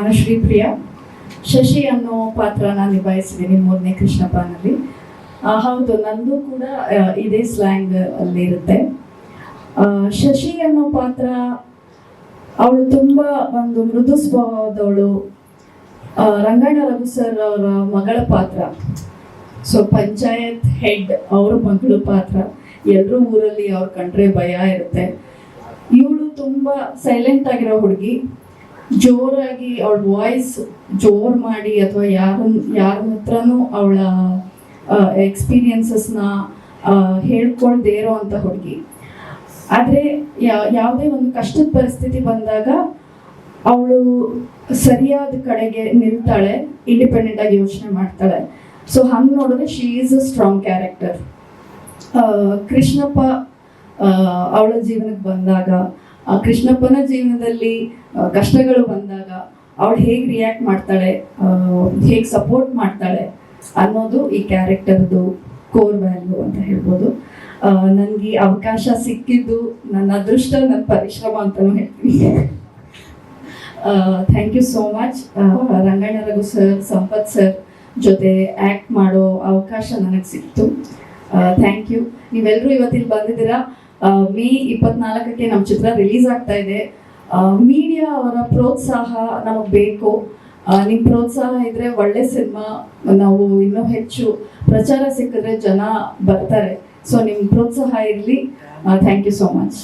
ನಾನು ಶ್ರೀಪ್ರಿಯಾ. ಶಶಿ ಅನ್ನೋ ಪಾತ್ರನ ನಿಭಾಯಿಸಿದ್ದೀನಿ 3ನೇ ಕೃಷ್ಣಪ್ಪನಲ್ಲಿ. ಹೌದು, ನಂದು ಕೂಡ ಇದೇ ಸ್ಲ್ಯಾಂಗ್ ಅಲ್ಲಿ ಇರುತ್ತೆ. ಶಶಿ ಅನ್ನೋ ಪಾತ್ರ, ಅವಳು ತುಂಬಾ ಒಂದು ಮೃದು ಸ್ವಭಾವದವಳು. ರಂಗಣ್ಣ ರಘು ಸರ್ ಅವರ ಮಗಳ ಪಾತ್ರ. ಸೊ ಪಂಚಾಯತ್ ಹೆಡ್ ಅವ್ರ ಮಗಳು ಪಾತ್ರ. ಎಲ್ಲರೂ ಊರಲ್ಲಿ ಅವ್ರ ಕಂಡ್ರೆ ಭಯ ಇರುತ್ತೆ. ಇವಳು ತುಂಬಾ ಸೈಲೆಂಟ್ ಆಗಿರೋ ಹುಡುಗಿ. ಜೋರಾಗಿ ಅವಳ ವಾಯ್ಸ್ ಜೋರ್ ಮಾಡಿ ಅಥವಾ ಯಾರ ಹತ್ರನೂ ಅವಳ ಎಕ್ಸ್ಪೀರಿಯನ್ಸಸ್ನ ಹೇಳ್ಕೊಳ್ದೇ ಇರೋ ಅಂತ ಹುಡುಗಿ. ಆದರೆ ಯಾವುದೇ ಒಂದು ಕಷ್ಟದ ಪರಿಸ್ಥಿತಿ ಬಂದಾಗ ಅವಳು ಸರಿಯಾದ ಕಡೆಗೆ ನಿಲ್ತಾಳೆ, ಇಂಡಿಪೆಂಡೆಂಟ್ ಆಗಿ ಯೋಚನೆ ಮಾಡ್ತಾಳೆ. ಸೊ ಹಂಗೆ ನೋಡಿದ್ರೆ she is a strong character. Krishnappa ಅವಳ ಜೀವನಕ್ಕೆ ಬಂದಾಗ, ಕೃಷ್ಣಪ್ಪನ ಜೀವನದಲ್ಲಿ ಕಷ್ಟಗಳು ಬಂದಾಗ ಅವಳು ಹೇಗೆ ರಿಯಾಕ್ಟ್ ಮಾಡ್ತಾಳೆ, ಹೇಗೆ ಸಪೋರ್ಟ್ ಮಾಡ್ತಾಳೆ ಅನ್ನೋದು ಈ ಕ್ಯಾರೆಕ್ಟರ್ದು ಕೋರ್ ವ್ಯಾಲ್ಯೂ ಅಂತ ಹೇಳ್ಬೋದು. ನನಗೆ ಅವಕಾಶ ಸಿಕ್ಕಿದ್ದು ನನ್ನ ಅದೃಷ್ಟ, ನನ್ನ ಪರಿಶ್ರಮ ಅಂತಲೂ ಹೇಳ್ತೀನಿ. Thank you so much. Ranganna Raghu sir, Sampath sir ಜೊತೆ ಆ್ಯಕ್ಟ್ ಮಾಡೋ ಅವಕಾಶ ನನಗೆ ಸಿಕ್ತು. Thank you. ನೀವೆಲ್ಲರೂ ಇವತ್ತಿಲ್ಲಿ ಬಂದಿದ್ದೀರಾ. ಮೇ 24ಕ್ಕೆ ನಮ್ಮ ಚಿತ್ರ ರಿಲೀಸ್ ಆಗ್ತಾ ಇದೆ. ಮೀಡಿಯಾ ಅವರ ಪ್ರೋತ್ಸಾಹ ನಮಗೆ ಬೇಕು. ನಿಮ್ಮ ಪ್ರೋತ್ಸಾಹ ಇದ್ರೆ ಒಳ್ಳೆ ಸಿನಿಮಾ, ನಾವು ಇನ್ನೂ ಹೆಚ್ಚು ಪ್ರಚಾರ ಸಿಕ್ಕಿದ್ರೆ ಜನ ಬರ್ತಾರೆ. ಸೊ ನಿಮ್ಮ ಪ್ರೋತ್ಸಾಹ ಇರಲಿ. Thank you so much.